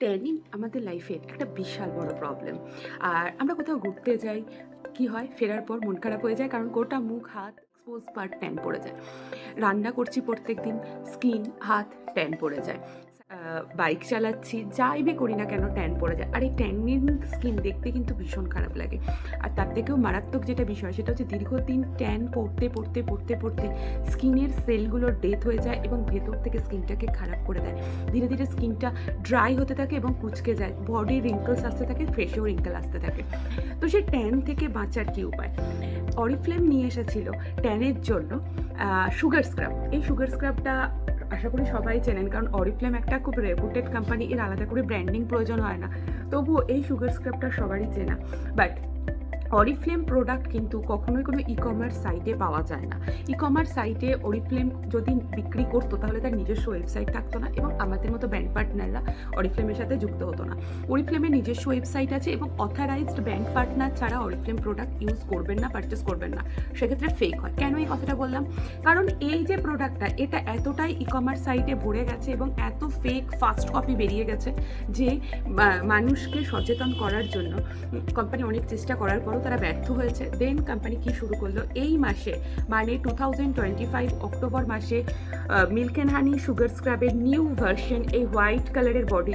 Tanning আমাদের লাইফের একটা বিশাল বড় প্রবলেম। আর আমরা কোথাও ঘুরতে যাই, কি হয় ফেরার পর মন খারাপ হয়ে যায়, কারণ গোটা মুখ হাত এক্সপোজ পার্ট ট্যান পড়ে যায়। রান্না করছি প্রত্যেক দিন, স্কিন হাত ট্যান পড়ে যায়। বাইক চালাচ্ছি, যাই বি করি না কেন ট্যান পড়ে যায়। আর এই ট্যানিং স্কিন দেখতে কিন্তু ভীষণ খারাপ লাগে। আর তার থেকেও মারাত্মক যেটা বিষয়, সেটা হচ্ছে দীর্ঘদিন ট্যান পড়তে পড়তে পড়তে পড়তে স্কিনের সেলগুলোর ডেথ হয়ে যায় এবং ভেতর থেকে স্কিনটাকে খারাপ করে দেয়। ধীরে ধীরে স্কিনটা ড্রাই হতে থাকে এবং কুঁচকে যায়, বডি রিঙ্কলস আসতে থাকে, ফেসেও রিঙ্কল আসতে থাকে। তো সেই ট্যান থেকে বাঁচার কী উপায়? অরিফ্লেম নিয়ে এসেছিল ট্যানের জন্য সুগার স্ক্রাব। এই সুগার স্ক্রাবটা আশা করি সবাই চেনেন, কারণ অরিফ্লেম একটা খুব রেপুটেড কোম্পানি, এর আলাদা করে ব্র্যান্ডিং প্রয়োজন হয় না। তবুও এই সুগার স্ক্রাবটা সবারই চেনা। বাট অরিফ্লেম প্রোডাক্ট কিন্তু কখনোই কোনো ই কমার্স সাইটে পাওয়া যায় না। ই কমার্স সাইটে অরিফ্লেম যদি বিক্রি করতো তাহলে তার নিজস্ব ওয়েবসাইট থাকতো না এবং আমাদের মতো ব্র্যান্ড পার্টনাররা অরিফ্লেমের সাথে যুক্ত হতো না। অরিফ্লেমের নিজস্ব ওয়েবসাইট আছে এবং অথরাইজড ব্র্যান্ড পার্টনার ছাড়া অরিফ্লেম প্রোডাক্ট ইউজ করবেন না, পারচেস করবেন না, সেক্ষেত্রে ফেক হয়। কেন এই কথাটা বললাম? কারণ এই যে প্রোডাক্টটা, এটা এতটাই ই কমার্স সাইটে ভরে গেছে এবং এত ফেক ফার্স্ট কপি বেরিয়ে গেছে যে মানুষকে সচেতন করার জন্য কোম্পানি অনেক চেষ্টা করার পর তারা ব্যর্থ হয়েছে। দেন কোম্পানি কি শুরু করলো এই মাসে, মানে 2025 অক্টোবর মাসে মিল্ক অ্যান্ড হানি সুগার স্ক্রাবের নিউ ভার্সন, এই হোয়াইট কালারের বডি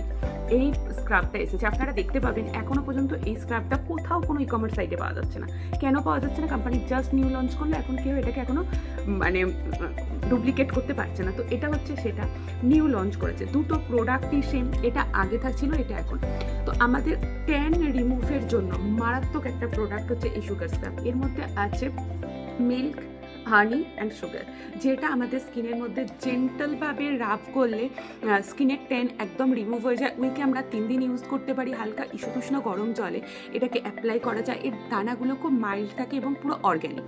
এই স্ক্রাবটা এসেছে। আপনারা দেখতে পাবেন এখনো পর্যন্ত এই স্ক্রাবটা কোথাও কোনো ই কমার্স সাইটে পাওয়া যাচ্ছে না। কেন পাওয়া যাচ্ছে না? কোম্পানি জাস্ট নিউ লঞ্চ করলো, এখন কেউ এটাকে এখনো মানে ডুপ্লিকেট করতে পারছে না। তো এটা হচ্ছে সেটা, নিউ লঞ্চ করেছে। দুটো প্রোডাক্টই সেম, এটা আগে থাকছিল, এটা এখন। তো আমাদের ট্যান রিমুভের জন্য মারাত্মক একটা প্রোডাক্ট হচ্ছে এই সুগার স্ক্রাব। এর মধ্যে আছে মিল্ক, হানি অ্যান্ড সুগার, যেটা আমাদের স্কিনের মধ্যে জেন্টালভাবে রাব করলে স্কিনের ট্যান একদম রিমুভ হয়ে যায়। উইকে আমরা 3 দিন ইউজ করতে পারি। হালকা ইস্যুতুষ্ণ গরম জলে এটাকে অ্যাপ্লাই করা যায়। এর দানাগুলো খুব মাইল্ড থাকে এবং পুরো অর্গ্যানিক।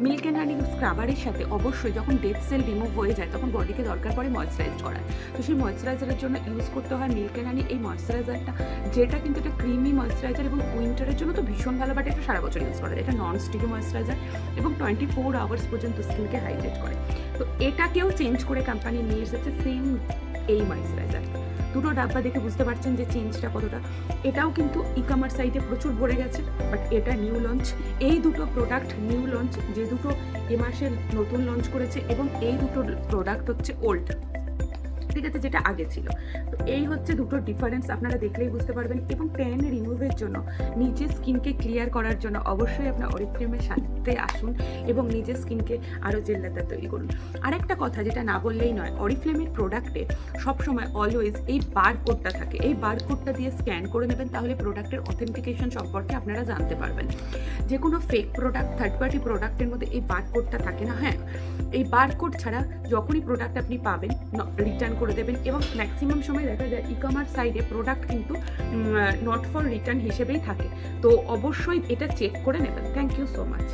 মিল্ক অ্যান্ড হানি স্ক্রাবারের সাথে অবশ্যই যখন ডেড সেল রিমুভ হয়ে যায় তখন বডিকে দরকার পড়ে ময়েশ্চারাইজ করার। তো সেই ময়েশ্চারাইজারের জন্য ইউজ করতে হয় মিল্ক অ্যান্ড হানি এই ময়েশ্চারাইজারটা, যেটা কিন্তু একটা ক্রিমি ময়েশ্চারাইজার এবং উইন্টারের জন্য তো ভীষণ ভালো, বাট এটা সারা বছর ইউজ করা যায়। এটা নন স্টিকি ময়েশ্চারাইজার এবং 24 আওয়ার্স পর্যন্ত স্কিনকে হাইড্রেট করে। তো এটাকেও চেঞ্জ করে কোম্পানি নিয়ে এসেছে সেম এই ময়েশ্চারাইজার। দুটো ডাব্বা দেখে বুঝতে পারছেন যে চেঞ্জটা কতটা। এটাও কিন্তু ই কমার্স সাইটে প্রচুর ভরে গেছে, বাট এটা নিউ লঞ্চ। এই দুটো প্রোডাক্ট নিউ লঞ্চ, যে দুটো এ মাসে নতুন লঞ্চ করেছে, এবং এই দুটো প্রোডাক্ট হচ্ছে ওল্ড, ঠিক আছে, যেটা আগে ছিল। তো এই হচ্ছে দুটো ডিফারেন্স, আপনারা দেখলেই বুঝতে পারবেন। এবং ট্যান রিমুভের জন্য, নিজের স্কিনকে ক্লিয়ার করার জন্য অবশ্যই আপনার অরিফ্লেমের সাথে আসুন এবং নিজের স্কিনকে আরও জেল্লাদার তৈরি করুন। আরেকটা কথা যেটা না বললেই নয়, অরিফ্লেমের প্রোডাক্টে সবসময় অলওয়েজ এই বারকোডটা থাকে। এই বারকোডটা দিয়ে স্ক্যান করে নেবেন, তাহলে প্রোডাক্টের অথেন্টিকেশন সম্পর্কে আপনারা জানতে পারবেন। যে কোনো ফেক প্রোডাক্ট, থার্ড পার্টি প্রোডাক্টের মধ্যে এই বারকোডটা থাকে না। হ্যাঁ, এই বারকোড ছাড়া যখনই প্রোডাক্ট আপনি পাবেন রিটার্ন করে দেবেন। এবং ম্যাক্সিমাম সময় দেখা যায় ই কমার্স সাইটে প্রোডাক্ট কিন্তু নট ফর রিটার্ন হিসেবেই থাকে। তো অবশ্যই এটা চেক করে নেবেন। Thank you so much.